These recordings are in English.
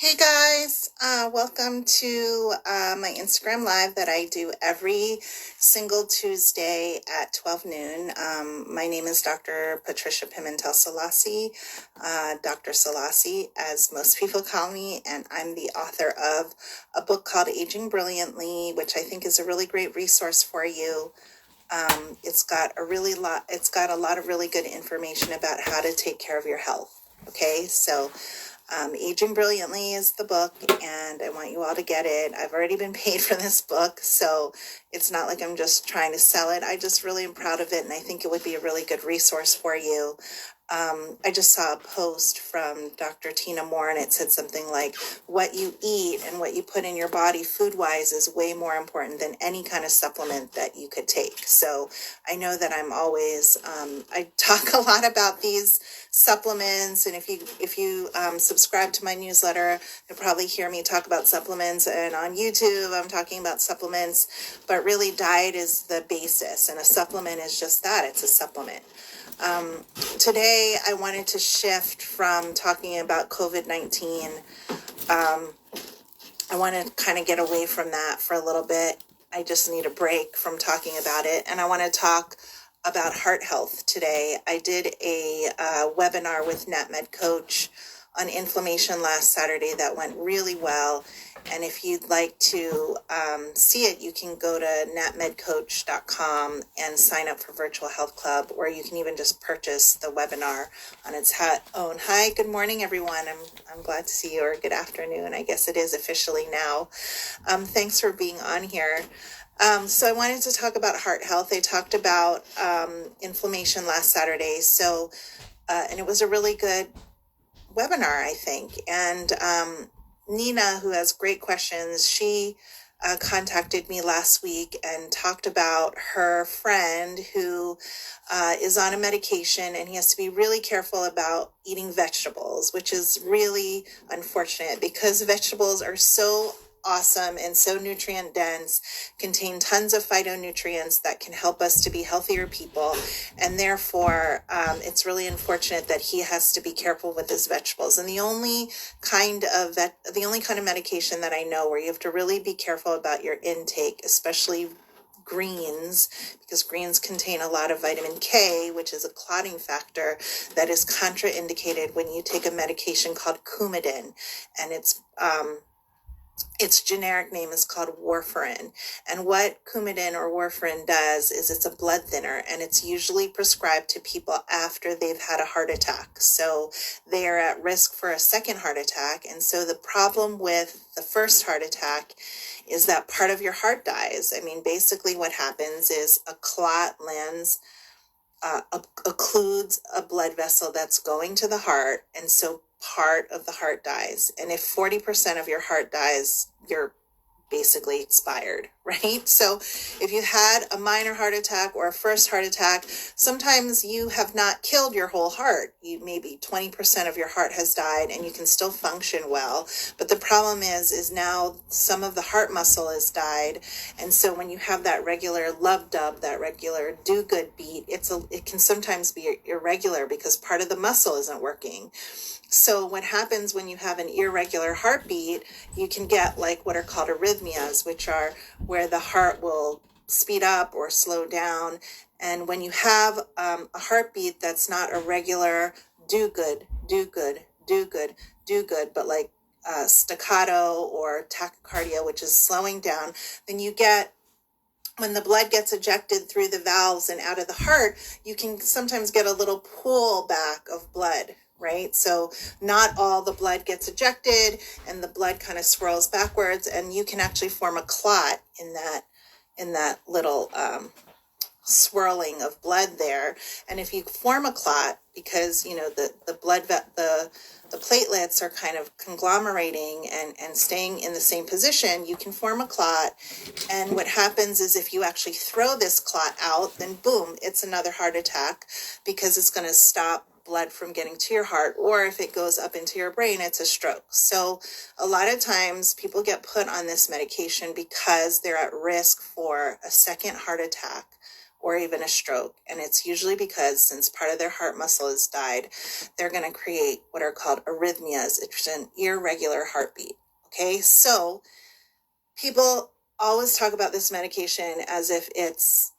Hey guys, welcome to my Instagram Live that I do every single Tuesday at 12 noon. My name is Dr. Patricia Pimentel Selassie, Dr. Selassie, as most people call me, and I'm the author of a book called Aging Brilliantly, which I think is a really great resource for you. It's got a lot of really good information about how to take care of your health. Okay, so Aging Brilliantly is the book, and I want you all to get it. I've already been paid for this book, so it's not like I'm just trying to sell it. I just really am proud of it, and I think it would be a really good resource for you. I just saw a post from Dr. Tina Moore, and it said something like, what you eat and what you put in your body food-wise is way more important than any kind of supplement that you could take. So I know that I'm always, I talk a lot about these supplements, and if you subscribe to my newsletter, you'll probably hear me talk about supplements, and on YouTube I'm talking about supplements, but really diet is the basis, and a supplement is just that, it's a supplement. Today I wanted to shift from talking about COVID-19. I want to kind of get away from that for a little bit. I just need a break from talking about it, and I want to talk about heart health today. I did a webinar with NatMed Coach on inflammation last Saturday that went really well. And if you'd like to see it, you can go to natmedcoach.com and sign up for Virtual Health Club, or you can even just purchase the webinar on its own. Hi, good morning, everyone. I'm glad to see you, or good afternoon. I guess it is officially now. Thanks for being on here. So I wanted to talk about heart health. I talked about inflammation last Saturday. And it was a really good webinar, I think. And Nina, who has great questions, she contacted me last week and talked about her friend who is on a medication, and he has to be really careful about eating vegetables, which is really unfortunate because vegetables are so awesome and so nutrient dense, contain tons of phytonutrients that can help us to be healthier people, and therefore it's really unfortunate that he has to be careful with his vegetables. And the only kind of medication that I know where you have to really be careful about your intake, especially greens, because greens contain a lot of vitamin K, which is a clotting factor that is contraindicated when you take a medication called Coumadin, and its generic name is called warfarin. And what Coumadin or warfarin does is it's a blood thinner, and it's usually prescribed to people after they've had a heart attack. So they are at risk for a second heart attack. And so the problem with the first heart attack is that part of your heart dies. I mean, basically what happens is a clot lands, occludes a blood vessel that's going to the heart, and so part of the heart dies. And if 40% of your heart dies, you're basically expired, right? So if you had a minor heart attack or a first heart attack, sometimes you have not killed your whole heart. Maybe 20% of your heart has died and you can still function well. But the problem is now some of the heart muscle has died. And so when you have that regular love dub, that regular do-good beat, it can sometimes be irregular because part of the muscle isn't working. So what happens when you have an irregular heartbeat, you can get like what are called arrhythmias, which are where the heart will speed up or slow down. And when you have a heartbeat that's not a regular do good, but like staccato or tachycardia, which is slowing down, then you get, when the blood gets ejected through the valves and out of the heart, you can sometimes get a little pull back of blood, right? So not all the blood gets ejected and the blood kind of swirls backwards, and you can actually form a clot in that little swirling of blood there. And if you form a clot, because the platelets are kind of conglomerating and staying in the same position, you can form a clot. And what happens is if you actually throw this clot out, then boom, it's another heart attack, because it's going to stop blood from getting to your heart. Or if it goes up into your brain, it's a stroke. So a lot of times people get put on this medication because they're at risk for a second heart attack or even a stroke. And it's usually because since part of their heart muscle has died, they're going to create what are called arrhythmias. It's an irregular heartbeat. Okay, so people always talk about this medication as if it's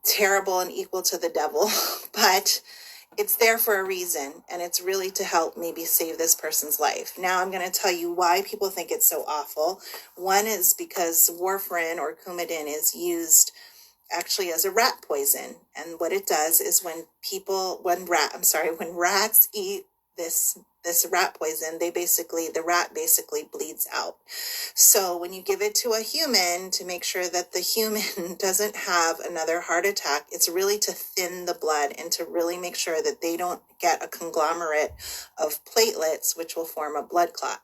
terrible and equal to the devil, but it's there for a reason, and it's really to help maybe save this person's life. Now I'm going to tell you why people think it's so awful. One is because warfarin or Coumadin is used actually as a rat poison, and what it does is when rats eat this rat poison, the rat basically bleeds out. So when you give it to a human to make sure that the human doesn't have another heart attack, it's really to thin the blood and to really make sure that they don't get a conglomerate of platelets, which will form a blood clot.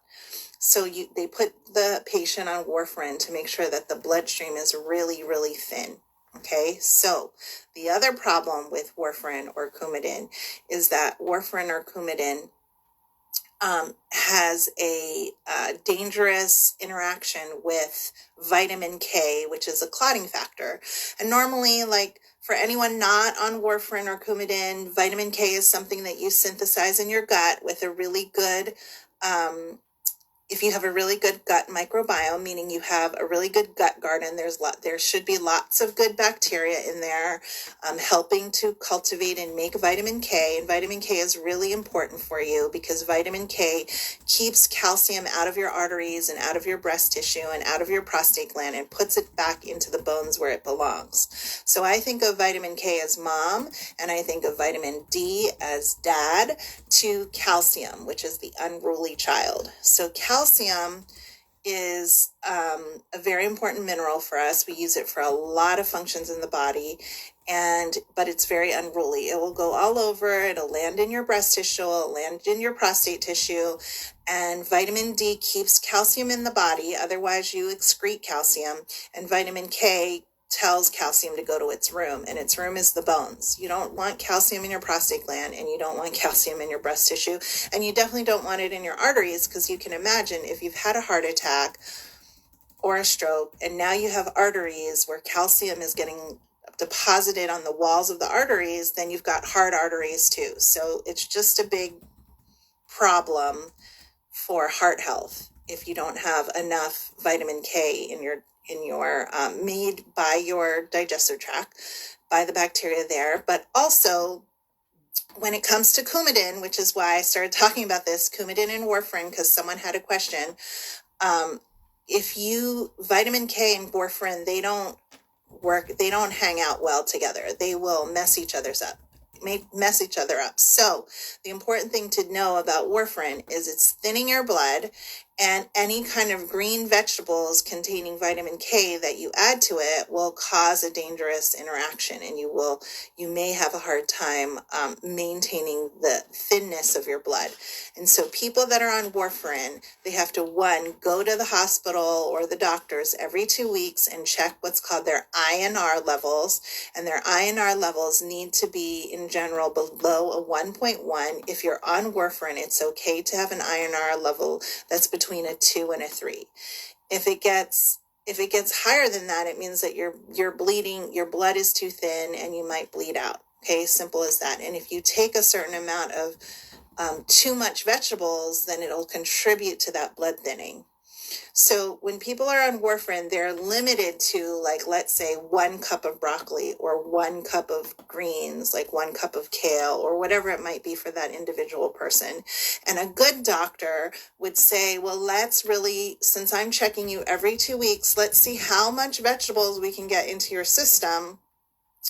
So they put the patient on warfarin to make sure that the bloodstream is really, really thin. Okay, so the other problem with warfarin or Coumadin is that warfarin or Coumadin has a dangerous interaction with vitamin K, which is a clotting factor. And normally, like for anyone not on warfarin or Coumadin, vitamin K is something that you synthesize in your gut with a really good if you have a really good gut microbiome, meaning you have a really good gut garden, there should be lots of good bacteria in there helping to cultivate and make vitamin K. And vitamin K is really important for you because vitamin K keeps calcium out of your arteries and out of your breast tissue and out of your prostate gland and puts it back into the bones where it belongs. So I think of vitamin K as mom, and I think of vitamin D as dad, to calcium, which is the unruly child. So calcium is a very important mineral for us. We use it for a lot of functions in the body, but it's very unruly. It will go all over. It'll land in your breast tissue, it'll land in your prostate tissue, and vitamin D keeps calcium in the body. Otherwise, you excrete calcium, and vitamin K tells calcium to go to its room, and its room is the bones. You don't want calcium in your prostate gland, and you don't want calcium in your breast tissue, and you definitely don't want it in your arteries, because you can imagine if you've had a heart attack or a stroke, and now you have arteries where calcium is getting deposited on the walls of the arteries, then you've got hard arteries too. So it's just a big problem for heart health if you don't have enough vitamin K in your made by your digestive tract, by the bacteria there. But also when it comes to Coumadin, which is why I started talking about this, Coumadin and warfarin, because someone had a question. Vitamin K and warfarin, they don't hang out well together. They will mess each other up. So the important thing to know about warfarin is it's thinning your blood, and any kind of green vegetables containing vitamin K that you add to it will cause a dangerous interaction, and you may have a hard time maintaining the thinness of your blood. And so people that are on warfarin, they have to, one, go to the hospital or the doctors every 2 weeks and check what's called their INR levels. And their INR levels need to be, in general, below a 1.1. If you're on warfarin, it's okay to have an INR level that's between a 2 and a 3. If it gets higher than that, it means that you're bleeding, your blood is too thin, and you might bleed out. Okay, simple as that. And if you take a certain amount of too much vegetables, then it'll contribute to that blood thinning. So when people are on warfarin, they're limited to, like, let's say 1 cup of broccoli or 1 cup of greens, like 1 cup of kale or whatever it might be for that individual person. And a good doctor would say, well, since I'm checking you every 2 weeks, let's see how much vegetables we can get into your system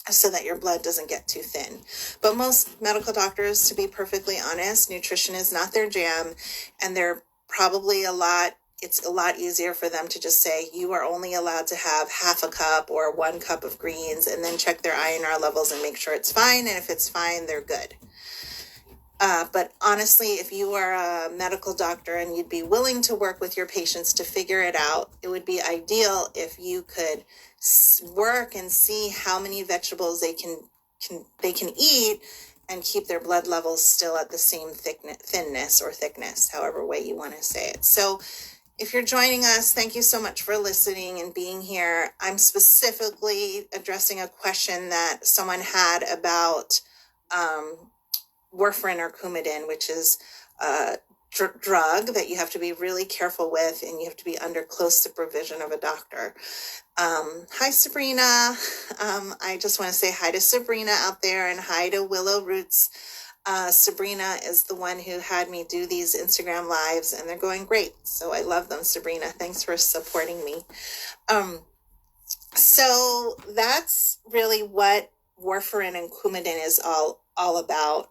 so that your blood doesn't get too thin. But most medical doctors, to be perfectly honest, nutrition is not their jam, and they're probably it's a lot easier for them to just say, you are only allowed to have half a cup or 1 cup of greens, and then check their INR levels and make sure it's fine. And if it's fine, they're good. But honestly, if you are a medical doctor and you'd be willing to work with your patients to figure it out, it would be ideal if you could work and see how many vegetables they can eat and keep their blood levels still at the same thinness, however way you want to say it. So If you're joining us, thank you so much for listening and being here. I'm specifically addressing a question that someone had about warfarin or Coumadin, which is a drug that you have to be really careful with, and you have to be under close supervision of a doctor. Hi, Sabrina. I just want to say hi to Sabrina out there, and hi to Willow Roots. Sabrina is the one who had me do these Instagram lives, and they're going great. So I love them, Sabrina. Thanks for supporting me. So that's really what warfarin and Coumadin is all about.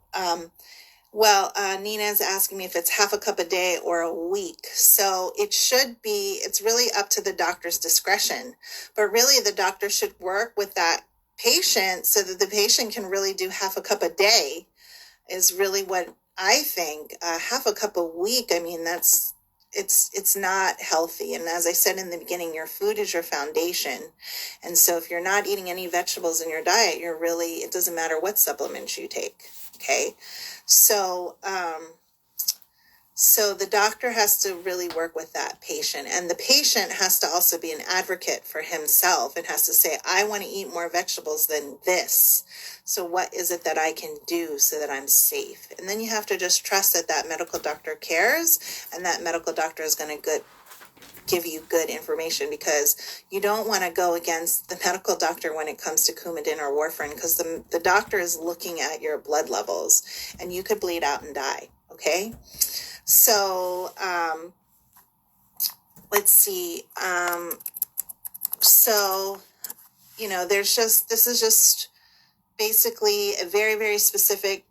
Nina is asking me if it's half a cup a day or a week. So it's really up to the doctor's discretion. But really, the doctor should work with that patient so that the patient can really do half a cup a day, is really what I think. Half a cup a week, I mean, it's not healthy. And as I said in the beginning, your food is your foundation. And so if you're not eating any vegetables in your diet, it doesn't matter what supplements you take. Okay. So the doctor has to really work with that patient, and the patient has to also be an advocate for himself and has to say, I want to eat more vegetables than this. So what is it that I can do so that I'm safe? And then you have to just trust that medical doctor cares, and that medical doctor is going to give you good information, because you don't want to go against the medical doctor when it comes to Coumadin or warfarin, because the doctor is looking at your blood levels and you could bleed out and die. Okay. So, let's see. This is just basically a very, very specific,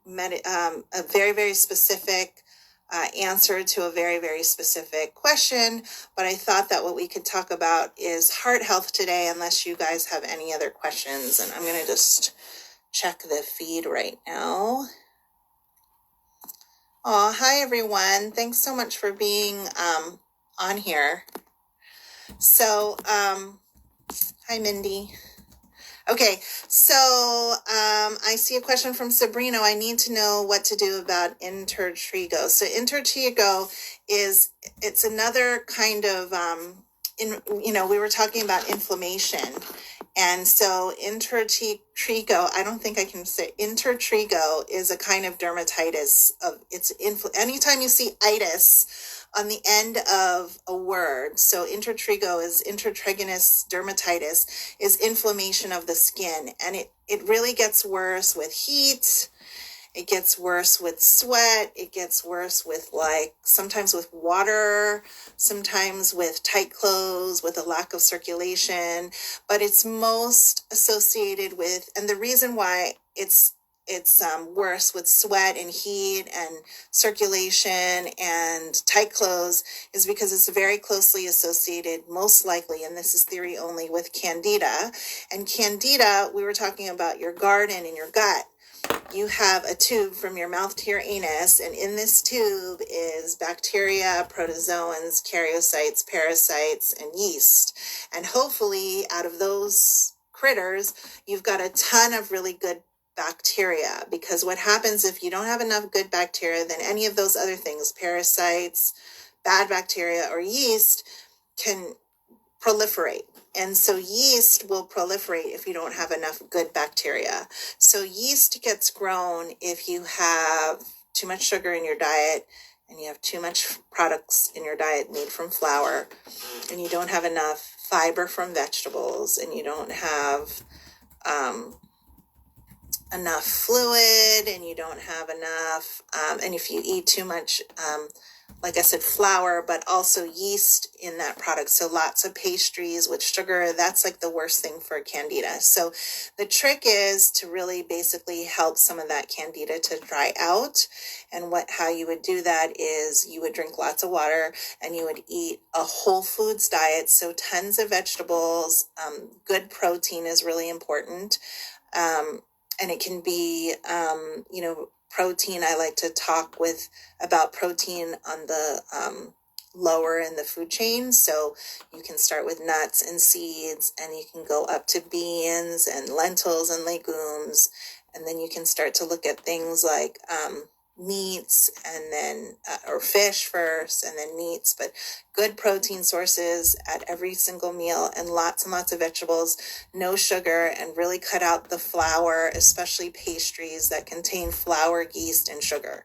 answer to a very, very specific question. But I thought that what we could talk about is heart health today, unless you guys have any other questions. And I'm going to just check the feed right now. Oh, hi, everyone. Thanks so much for being on here. So, hi, Mindy. Okay, so I see a question from Sabrina. I need to know what to do about intertrigo. So intertrigo it's another kind of, we were talking about inflammation. And so intertrigo, I don't think I can say, intertrigo is a kind of dermatitis. Anytime you see itis on the end of a word, so intertrigo is intertriginous dermatitis, is inflammation of the skin. And it really gets worse with heat. It gets worse with sweat. It gets worse with sometimes with water, sometimes with tight clothes, with a lack of circulation. But it's most associated with, and the reason why it's worse with sweat and heat and circulation and tight clothes is because it's very closely associated, most likely, and this is theory only, with candida. And candida, we were talking about your garden and your gut. You have a tube from your mouth to your anus, and in this tube is bacteria, protozoans, karyocytes, parasites, and yeast. And hopefully, out of those critters, you've got a ton of really good bacteria, because what happens if you don't have enough good bacteria, then any of those other things, parasites, bad bacteria, or yeast, can proliferate. And so yeast will proliferate if you don't have enough good bacteria. So yeast gets grown if you have too much sugar in your diet, and you have too much products in your diet made from flour, and you don't have enough fiber from vegetables, and you don't have enough fluid, and you don't have enough, and if you eat too much, like I said, flour, but also yeast in that product. So lots of pastries with sugar, that's like the worst thing for candida. So the trick is to really basically help some of that candida to dry out. And how you would do that is you would drink lots of water, and you would eat a whole foods diet. So tons of vegetables, good protein is really important. And it can be, protein. I like to talk about protein on the lower in the food chain. So you can start with nuts and seeds, and you can go up to beans and lentils and legumes. And then you can start to look at things like meats and then, or fish first and then meats, but good protein sources at every single meal and lots of vegetables, no sugar, and really cut out the flour, especially pastries that contain flour, yeast, and sugar.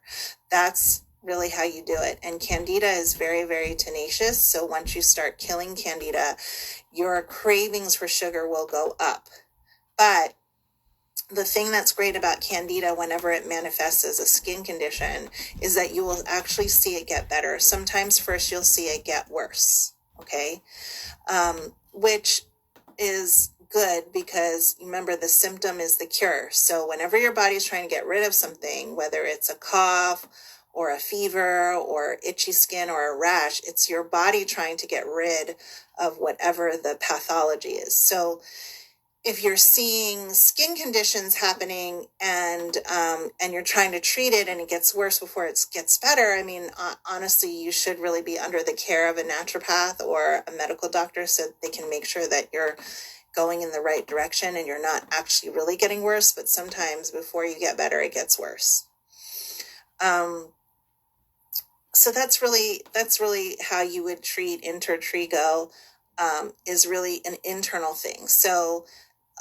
That's really how you do it. And candida is very tenacious. So once you start killing candida, your cravings for sugar will go up. But the thing that's great about candida whenever it manifests as a skin condition is that you will actually see it get better. Sometimes first you'll see it get worse, okay? Which is good because remember the symptom is the cure. So whenever your body's trying to get rid of something, whether it's a cough or a fever or itchy skin or a rash, it's your body trying to get rid of whatever the pathology is. So if you're seeing skin conditions happening and you're trying to treat it and it gets worse before it gets better, I mean, honestly, you should really be under the care of a naturopath or a medical doctor so they can make sure that you're going in the right direction and you're not actually really getting worse. But sometimes before you get better, it gets worse. So that's really how you would treat intertrigo, is really an internal thing. So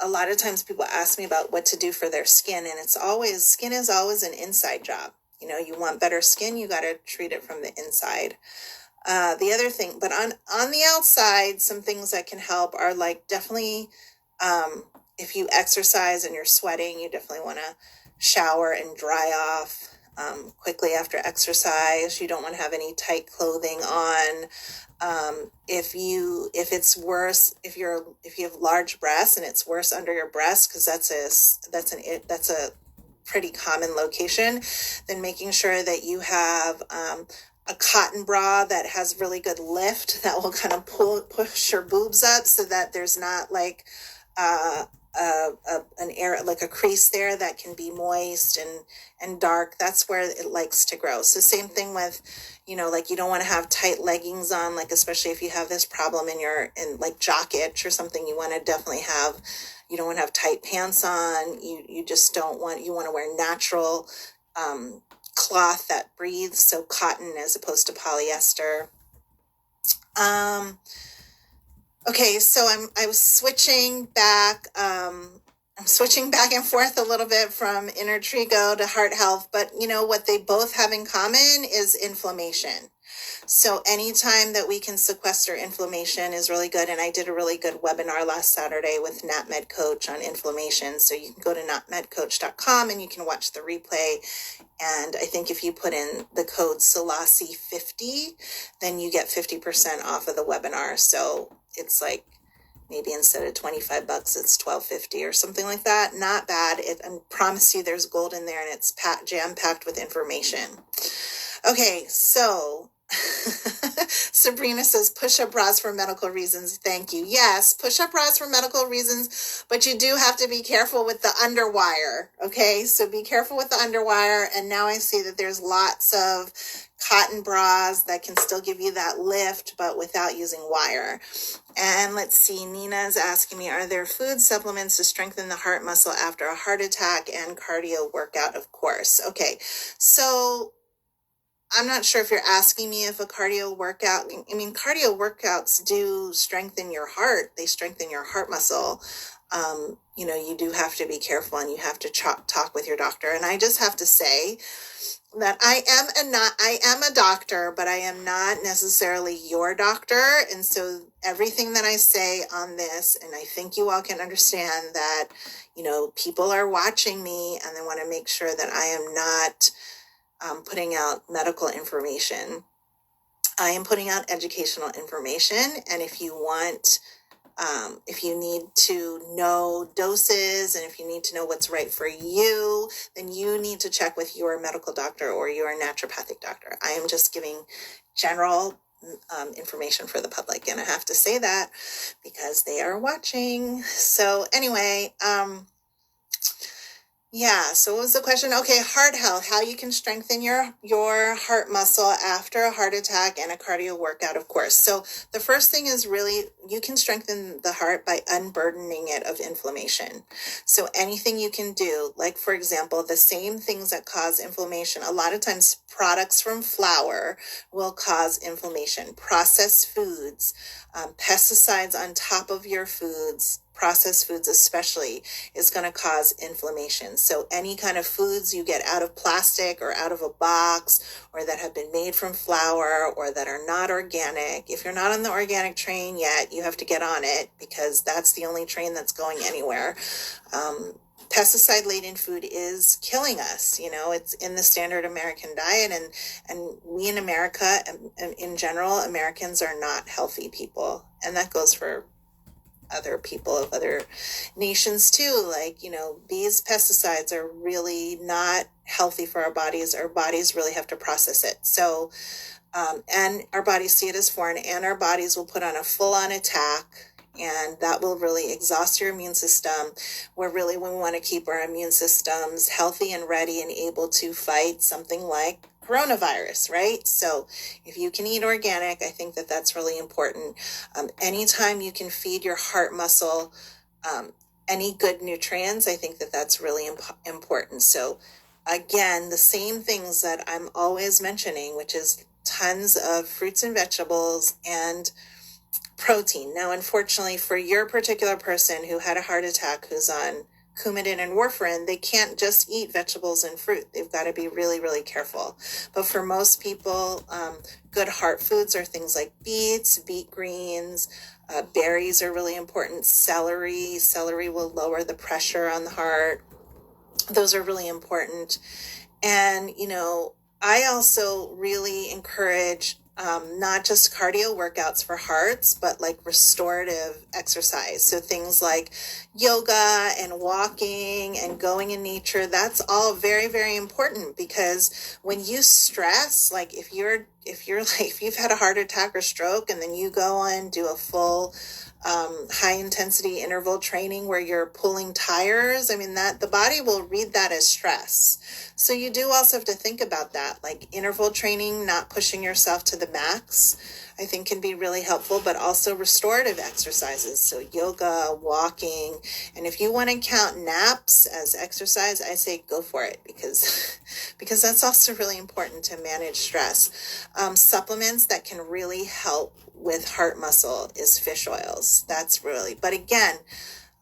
a lot of times people ask me about what to do for their skin, and skin is always an inside job. You know, you want better skin, you got to treat it from the inside. The other thing, but on the outside, some things that can help are like definitely, if you exercise and you're sweating, you definitely want to shower and dry off quickly after exercise. You don't want to have any tight clothing on. If it's worse, if you have large breasts and it's worse under your breast, because that's a pretty common location, then making sure that you have a cotton bra that has really good lift that will kind of push your boobs up so that there's not like an area like a crease there that can be moist and dark. That's where it likes to grow. So same thing with, you know, like you don't want to have tight leggings on, like especially if you have this problem in like jock itch or something. You want to have tight pants on. You just don't want, you want to wear natural cloth that breathes, so cotton as opposed to polyester. Okay, so I was switching back. I'm switching back and forth a little bit from intertrigo to heart health, but you know what they both have in common is inflammation. So anytime that we can sequester inflammation is really good. And I did a really good webinar last Saturday with Nat Med Coach on inflammation. So you can go to natmedcoach.com and you can watch the replay. And I think if you put in the code Selasi50, then you get 50% off of the webinar. So it's like maybe instead of $25, it's $12.50 or something like that. Not bad. I promise you there's gold in there and it's jam-packed with information. Okay, so Sabrina says push-up bras for medical reasons. Thank you. Yes, push-up bras for medical reasons, but you do have to be careful with the underwire. Okay, so be careful with the underwire. And now I see that there's lots of cotton bras that can still give you that lift, but without using wire. And let's see, Nina's asking me, are there food supplements to strengthen the heart muscle after a heart attack and cardio workout? Of course. Okay, so I'm not sure if you're asking me if a cardio workout, I mean, cardio workouts do strengthen your heart. They strengthen your heart muscle. You know, you do have to be careful and you have to talk with your doctor. And I just have to say that I am a doctor, but I am not necessarily your doctor. And so everything that I say on this, and I think you all can understand that, you know, people are watching me and they want to make sure that I am not putting out medical information. I am putting out educational information. And if you want, if you need to know doses and if you need to know what's right for you, then you need to check with your medical doctor or your naturopathic doctor. I am just giving general information for the public. And I have to say that because they are watching. So anyway, Yeah, so what was the question? Okay, heart health, how you can strengthen your heart muscle after a heart attack and a cardio workout, of course. So the first thing is really you can strengthen the heart by unburdening it of inflammation. So anything you can do, like for example, the same things that cause inflammation, a lot of times products from flour will cause inflammation. Processed foods, pesticides on top of your foods, processed foods especially, is going to cause inflammation. So any kind of foods you get out of plastic or out of a box or that have been made from flour or that are not organic, if you're not on the organic train yet, you have to get on it because that's the only train that's going anywhere. Pesticide laden food is killing us. It's in the standard American diet, and we in America, in general, Americans are not healthy people, and that goes for other people of other nations too. Like, these pesticides are really not healthy for our bodies. Our bodies really have to process it. So, and our bodies see it as foreign, and our bodies will put on a full-on attack, and that will really exhaust your immune system. When we want to keep our immune systems healthy and ready and able to fight something like coronavirus, right? So if you can eat organic, I think that that's really important. Anytime you can feed your heart muscle any good nutrients, I think that that's really important. So again, the same things that I'm always mentioning, which is tons of fruits and vegetables and protein. Now, unfortunately, for your particular person who had a heart attack, who's on Coumadin and warfarin, they can't just eat vegetables and fruit. They've got to be really, really careful. But for most people, good heart foods are things like beets, beet greens, berries are really important. Celery will lower the pressure on the heart. Those are really important. And, I also really encourage not just cardio workouts for hearts, but like restorative exercise. So things like yoga and walking and going in nature, that's all very, very important, because when you stress, like if you've had a heart attack or stroke and then you go on do a full high intensity interval training where you're pulling tires, I mean, that the body will read that as stress. So you do also have to think about that, like interval training, not pushing yourself to the max, I think can be really helpful, but also restorative exercises. So yoga, walking, and if you want to count naps as exercise, I say go for it, because that's also really important to manage stress. Supplements that can really help with heart muscle is fish oils. But again,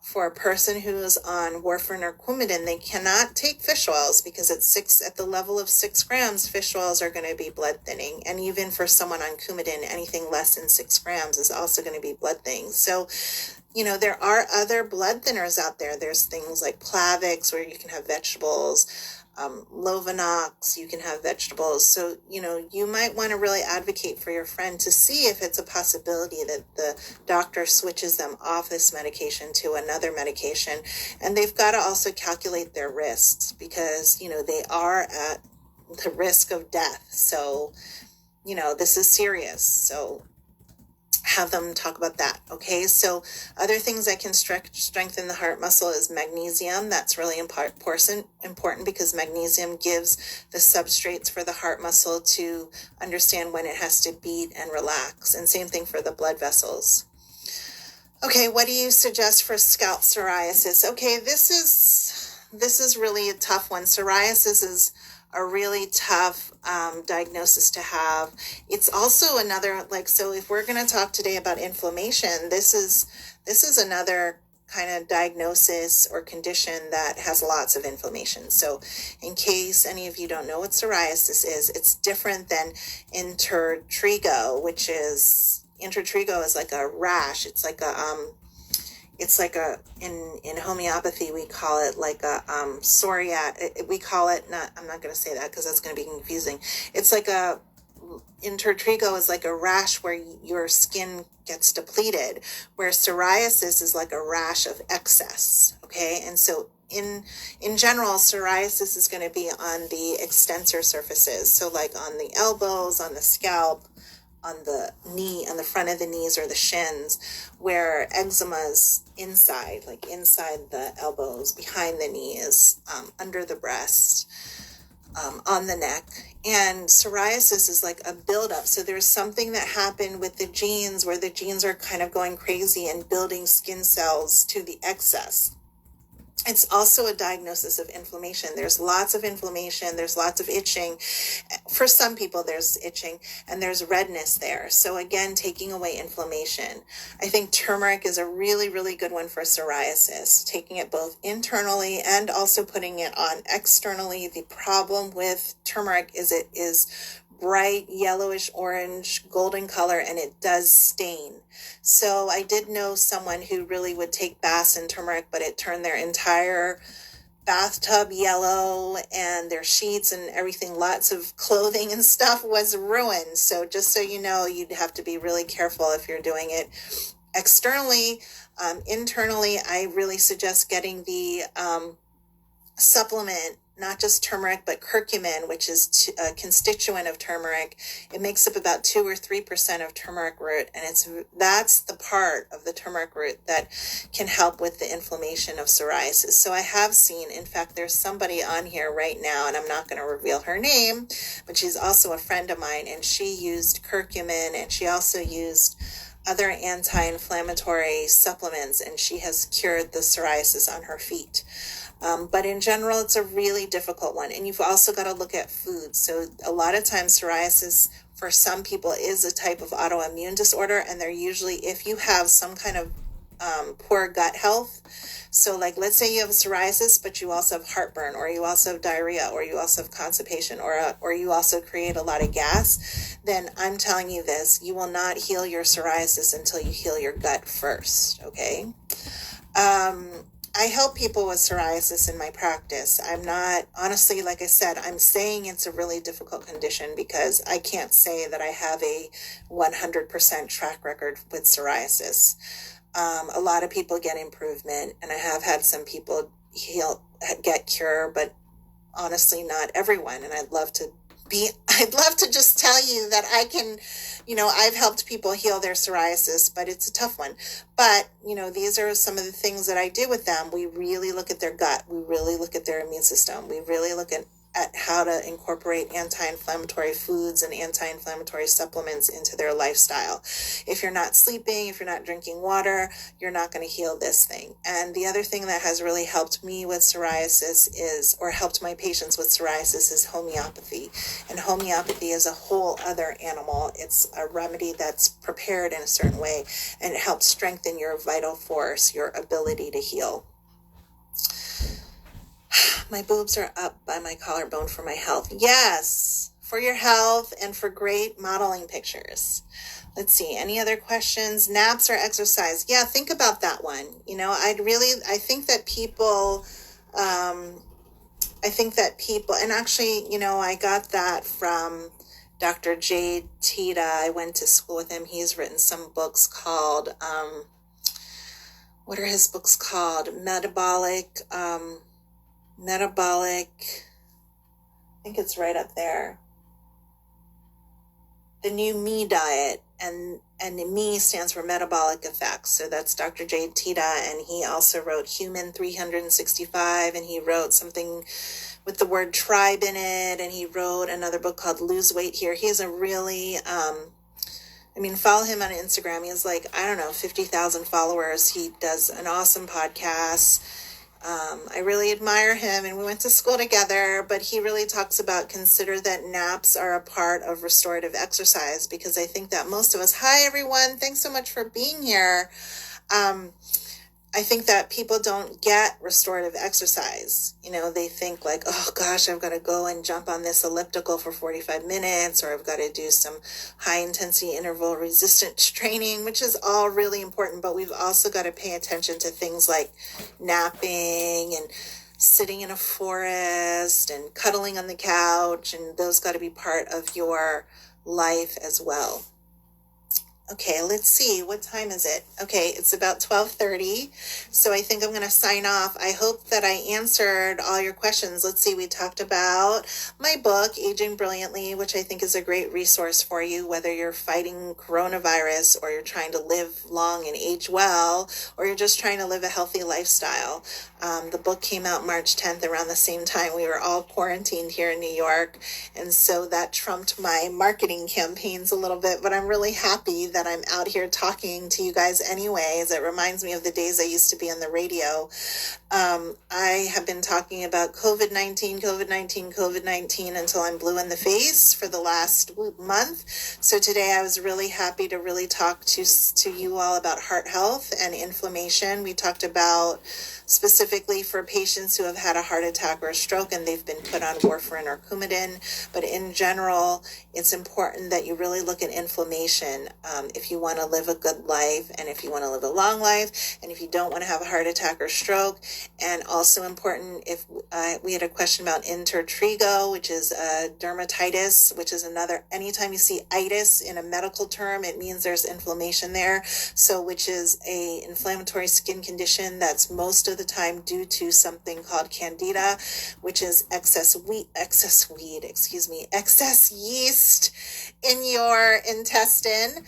for a person who is on warfarin or Coumadin, they cannot take fish oils because at the level of 6 grams, fish oils are going to be blood thinning. And even for someone on Coumadin, anything less than 6 grams is also going to be blood thinning. So, there are other blood thinners out there. There's things like Plavix where you can have vegetables. Lovenox, you can have vegetables. So, you might want to really advocate for your friend to see if it's a possibility that the doctor switches them off this medication to another medication. And they've got to also calculate their risks, because, they are at the risk of death. So, this is serious. So have them talk about that. Okay. So other things that can strengthen the heart muscle is magnesium. That's really important because magnesium gives the substrates for the heart muscle to understand when it has to beat and relax. And same thing for the blood vessels. Okay. What do you suggest for scalp psoriasis? Okay. This is really a tough one. Psoriasis is a really tough diagnosis to have. It's also another, so if we're going to talk today about inflammation, this is another kind of diagnosis or condition that has lots of inflammation. So in case any of you don't know what psoriasis is, it's different than intertrigo, intertrigo is like a rash. In homeopathy, we call it like a psoriatic. We call it, I'm not going to say that because that's going to be confusing. It's like intertrigo is like a rash where your skin gets depleted, where psoriasis is like a rash of excess. Okay. And so in general, psoriasis is going to be on the extensor surfaces. So like on the elbows, on the scalp, the knee, on the front of the knees or the shins, where eczema's inside, like inside the elbows, behind the knees, under the breast, on the neck. And psoriasis is like a buildup. So there's something that happened with the genes where the genes are kind of going crazy and building skin cells to the excess. It's also a diagnosis of inflammation. There's lots of inflammation. There's lots of itching. For some people, there's itching and there's redness there. So again, taking away inflammation. I think turmeric is a really, really good one for psoriasis, taking it both internally and also putting it on externally. The problem with turmeric is it is bright yellowish orange golden color, and it does stain. So I did know someone who really would take baths in turmeric, but it turned their entire bathtub yellow and their sheets and everything, lots of clothing and stuff was ruined. So just so you know, you'd have to be really careful if you're doing it externally. Internally, I really suggest getting the supplement, not just turmeric, but curcumin, which is a constituent of turmeric. It makes up about 2 or 3% of turmeric root, and that's the part of the turmeric root that can help with the inflammation of psoriasis. So I have seen, in fact, there's somebody on here right now, and I'm not going to reveal her name, but she's also a friend of mine, and she used curcumin, and she also used other anti-inflammatory supplements, and she has cured the psoriasis on her feet. But in general, it's a really difficult one. And you've also got to look at food. So a lot of times psoriasis for some people is a type of autoimmune disorder. And they're usually, if you have some kind of poor gut health. So like, let's say you have psoriasis, but you also have heartburn, or you also have diarrhea, or you also have constipation, or you also create a lot of gas, then I'm telling you this, you will not heal your psoriasis until you heal your gut first. Okay. I help people with psoriasis in my practice. I'm not, honestly, like I said, I'm saying it's a really difficult condition because I can't say that I have a 100% track record with psoriasis. A lot of people get improvement, and I have had some people get cure, but honestly, not everyone. And I'd love to just tell you that I can, I've helped people heal their psoriasis, but it's a tough one. But, these are some of the things that I do with them. We really look at their gut. We really look at their immune system. We really look at how to incorporate anti-inflammatory foods and anti-inflammatory supplements into their lifestyle. If you're not sleeping, if you're not drinking water, you're not going to heal this thing. And the other thing that has really helped me with psoriasis or helped my patients with psoriasis is homeopathy. And homeopathy is a whole other animal. It's a remedy that's prepared in a certain way, and it helps strengthen your vital force, your ability to heal. My boobs are up by my collarbone for my health. Yes, for your health and for great modeling pictures. Let's see, any other questions? Naps or exercise? Yeah, think about that one. I think that people, and actually, I got that from Dr. Jade Tita. I went to school with him. He's written some books called, what are his books called? Metabolic, I think it's right up there. The New Me Diet, and the Me stands for metabolic effects. So that's Dr. Jade Tita, and he also wrote Human 365, and he wrote something with the word tribe in it, and he wrote another book called Lose Weight Here. He's a really, follow him on Instagram. He has 50,000 followers. He does an awesome podcast. I really admire him, and we went to school together, but he really talks about consider that naps are a part of restorative exercise, because I think that most of us, hi everyone, thanks so much for being here. I think that people don't get restorative exercise. They think like, oh gosh, I've got to go and jump on this elliptical for 45 minutes, or I've got to do some high intensity interval resistance training, which is all really important. But we've also got to pay attention to things like napping and sitting in a forest and cuddling on the couch. And those got to be part of your life as well. Okay, let's see. What time is it? Okay, it's about 12:30. So I think I'm going to sign off. I hope that I answered all your questions. Let's see. We talked about my book, Aging Brilliantly, which I think is a great resource for you, whether you're fighting coronavirus or you're trying to live long and age well, or you're just trying to live a healthy lifestyle. The book came out March 10th, around the same time we were all quarantined here in New York. And so that trumped my marketing campaigns a little bit, but I'm really happy that I'm out here talking to you guys anyways. It reminds me of the days I used to be on the radio. I have been talking about COVID-19, COVID-19, COVID-19 until I'm blue in the face for the last month. So today I was really happy to really talk to you all about heart health and inflammation. We talked about specifically for patients who have had a heart attack or a stroke and they've been put on warfarin or Coumadin. But in general, it's important that you really look at inflammation if you want to live a good life and if you want to live a long life and if you don't want to have a heart attack or stroke. And also important, if we had a question about intertrigo, which is dermatitis, which is another, anytime you see itis in a medical term, it means there's inflammation there. So which is a inflammatory skin condition that's most of the time due to something called candida, which is excess yeast in your intestine.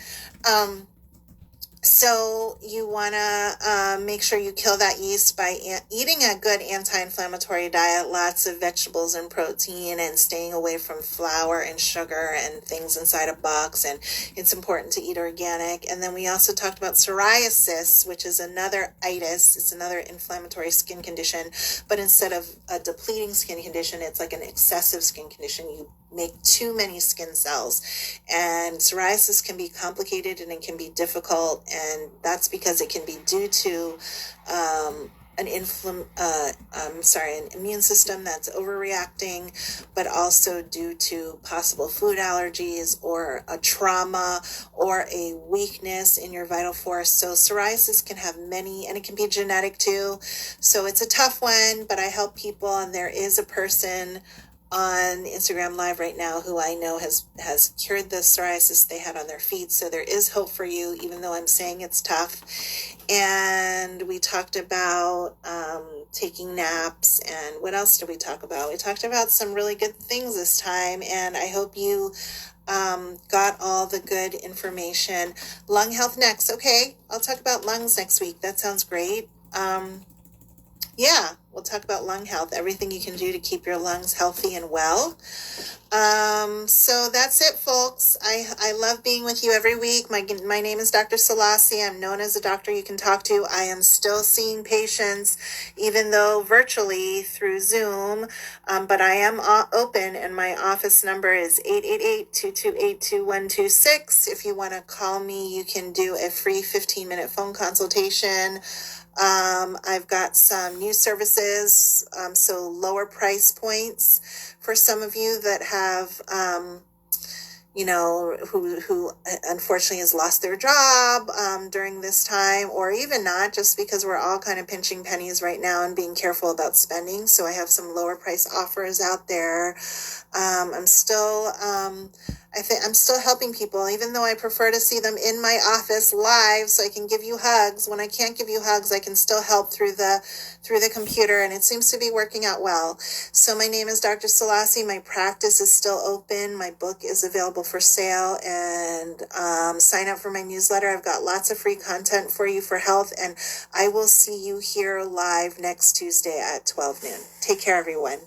So you want to make sure you kill that yeast by eating a good anti-inflammatory diet, lots of vegetables and protein, and staying away from flour and sugar and things inside a box. And it's important to eat organic. And then we also talked about psoriasis, which is another itis. It's another inflammatory skin condition. But instead of a depleting skin condition, it's like an excessive skin condition. You make too many skin cells. And psoriasis can be complicated and it can be difficult. And that's because it can be due to an immune system that's overreacting, but also due to possible food allergies or a trauma or a weakness in your vital force. So psoriasis can have many, and it can be genetic too. So it's a tough one, but I help people, and there is a person on Instagram Live right now who I know has cured the psoriasis they had on their feet. So there is hope for you, even though I'm saying it's tough. And we talked about taking naps. And what else did we talk about? We talked about some really good things this time. And I hope you got all the good information. Lung health next. Okay, I'll talk about lungs next week. That sounds great. Yeah, we'll talk about lung health, everything you can do to keep your lungs healthy and well. So that's it, folks. I love being with you every week. My name is Dr. Selassie. I'm known as a doctor you can talk to. I am still seeing patients, even though virtually through Zoom, but I am open, and my office number is 888-228-2126. If you want to call me, you can do a free 15-minute phone consultation. I've got some new services, so lower price points for some of you that have, who unfortunately has lost their job during this time, or even not, just because we're all kind of pinching pennies right now and being careful about spending. So I have some lower price offers out there. I'm still helping people, even though I prefer to see them in my office live so I can give you hugs. When I can't give you hugs, I can still help through the computer, and it seems to be working out well. So my name is Dr. Selassie. My practice is still open. My book is available for sale, and sign up for my newsletter. I've got lots of free content for you for health, and I will see you here live next Tuesday at 12 noon. Take care, everyone.